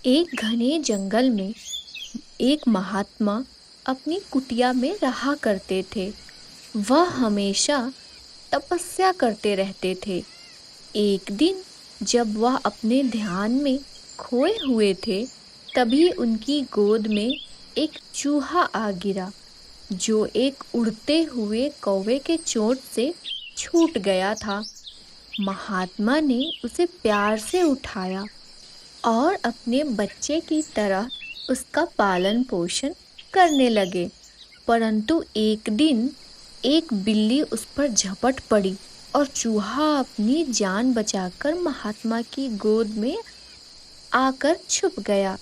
एक घने जंगल में एक महात्मा अपनी कुटिया में रहा करते थे। वह हमेशा तपस्या करते रहते थे। एक दिन जब वह अपने ध्यान में खोए हुए थे, तभी उनकी गोद में एक चूहा आ गिरा, जो एक उड़ते हुए कौवे के चोट से छूट गया था। महात्मा ने उसे प्यार से उठाया और अपने बच्चे की तरह उसका पालन पोषण करने लगे। परंतु एक दिन एक बिल्ली उस पर झपट पड़ी और चूहा अपनी जान बचाकर महात्मा की गोद में आकर छुप गया।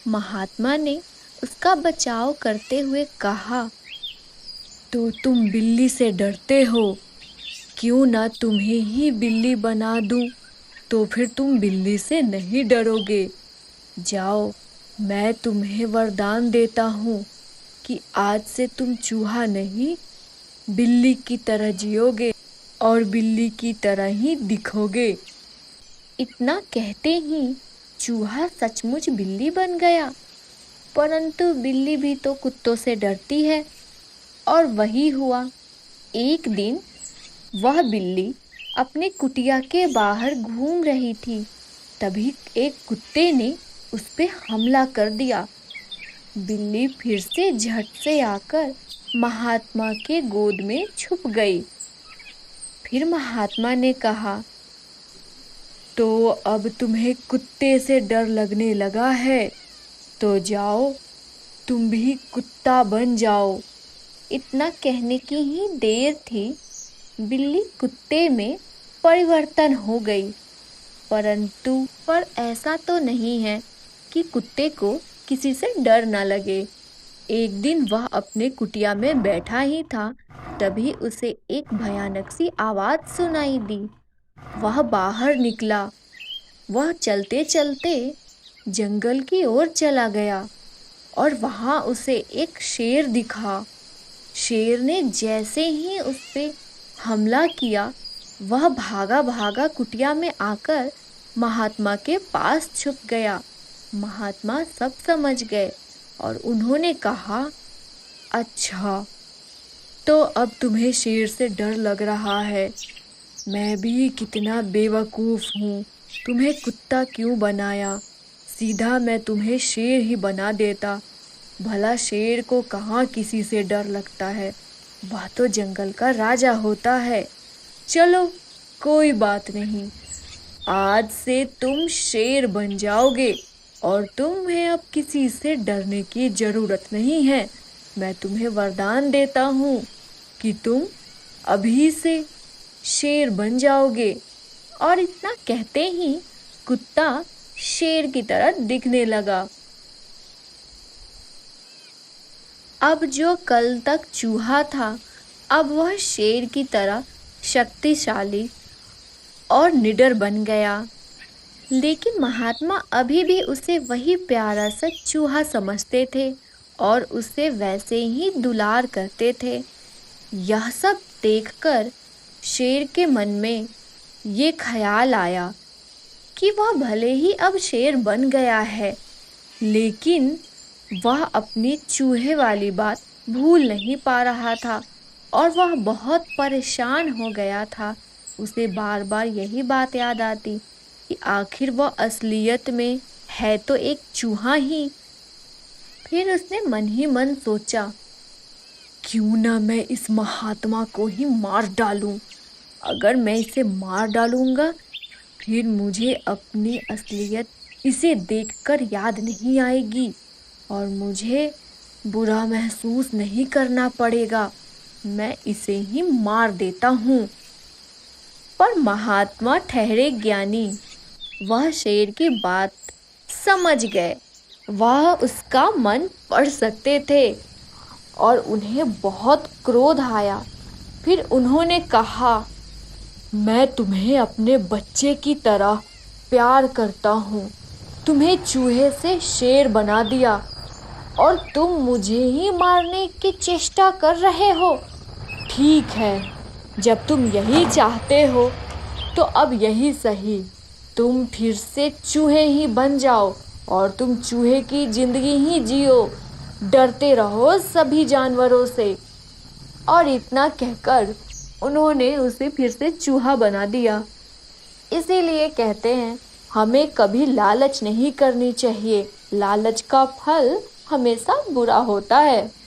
महात्मा ने उसका बचाव करते हुए कहा, तो तुम बिल्ली से डरते हो? क्यों ना तुम्हें ही बिल्ली बना दूं, तो फिर तुम बिल्ली से नहीं डरोगे। जाओ, मैं तुम्हें वरदान देता हूँ कि आज से तुम चूहा नहीं, बिल्ली की तरह जियोगे और बिल्ली की तरह ही दिखोगे। इतना कहते ही चूहा सचमुच बिल्ली बन गया। परंतु बिल्ली भी तो कुत्तों से डरती है, और वही हुआ। एक दिन वह बिल्ली अपने कुटिया के बाहर घूम रही थी। तभी एक कुत्ते ने उस पे हमला कर दिया। बिल्ली फिर से झट से आकर महात्मा के गोद में छुप गई। फिर महात्मा ने कहा, तो अब तुम्हें कुत्ते से डर लगने लगा है, तो जाओ, तुम भी कुत्ता बन जाओ। इतना कहने की ही देर थी, बिल्ली कुत्ते में परिवर्तन हो गई। पर ऐसा तो नहीं है कि कुत्ते को किसी से डर ना लगे। एक दिन वह अपने कुटिया में बैठा ही था, तभी उसे एक भयानक सी आवाज सुनाई दी। वह बाहर निकला। वह चलते चलते जंगल की ओर चला गया और वहां उसे एक शेर दिखा। शेर ने जैसे ही उस पे हमला किया, वह भागा भागा कुटिया में आकर महात्मा के पास छुप गया। महात्मा सब समझ गए और उन्होंने कहा, अच्छा, तो अब तुम्हें शेर से डर लग रहा है। मैं भी कितना बेवकूफ़ हूँ, तुम्हें कुत्ता क्यों बनाया। सीधा मैं तुम्हें शेर ही बना देता। भला शेर को कहाँ किसी से डर लगता है, वह तो जंगल का राजा होता है। चलो, कोई बात नहीं, आज से तुम शेर बन जाओगे और तुम्हें अब किसी से डरने की जरूरत नहीं है। मैं तुम्हें वरदान देता हूँ कि तुम अभी से शेर बन जाओगे। और इतना कहते ही कुत्ता शेर की तरह दिखने लगा। अब जो कल तक चूहा था, अब वह शेर की तरह शक्तिशाली और निडर बन गया। लेकिन महात्मा अभी भी उसे वही प्यारा सा चूहा समझते थे और उसे वैसे ही दुलार करते थे। यह सब देखकर शेर के मन में ये ख्याल आया कि वह भले ही अब शेर बन गया है, लेकिन वह अपनी चूहे वाली बात भूल नहीं पा रहा था और वह बहुत परेशान हो गया था। उसे बार बार यही बात याद आती कि आखिर वह असलियत में है तो एक चूहा ही। फिर उसने मन ही मन सोचा, क्यों ना मैं इस महात्मा को ही मार डालूं। अगर मैं इसे मार डालूंगा, फिर मुझे अपनी असलियत इसे देखकर याद नहीं आएगी और मुझे बुरा महसूस नहीं करना पड़ेगा। मैं इसे ही मार देता हूँ। पर महात्मा ठहरे ज्ञानी, वह शेर की बात समझ गए। वह उसका मन पढ़ सकते थे और उन्हें बहुत क्रोध आया। फिर उन्होंने कहा, मैं तुम्हें अपने बच्चे की तरह प्यार करता हूँ। तुम्हें चूहे से शेर बना दिया और तुम मुझे ही मारने की चेष्टा कर रहे हो। ठीक है, जब तुम यही चाहते हो तो अब यही सही, तुम फिर से चूहे ही बन जाओ और तुम चूहे की जिंदगी ही जियो, डरते रहो सभी जानवरों से। और इतना कहकर उन्होंने उसे फिर से चूहा बना दिया। इसीलिए कहते हैं हमें कभी लालच नहीं करनी चाहिए, लालच का फल हमेशा बुरा होता है।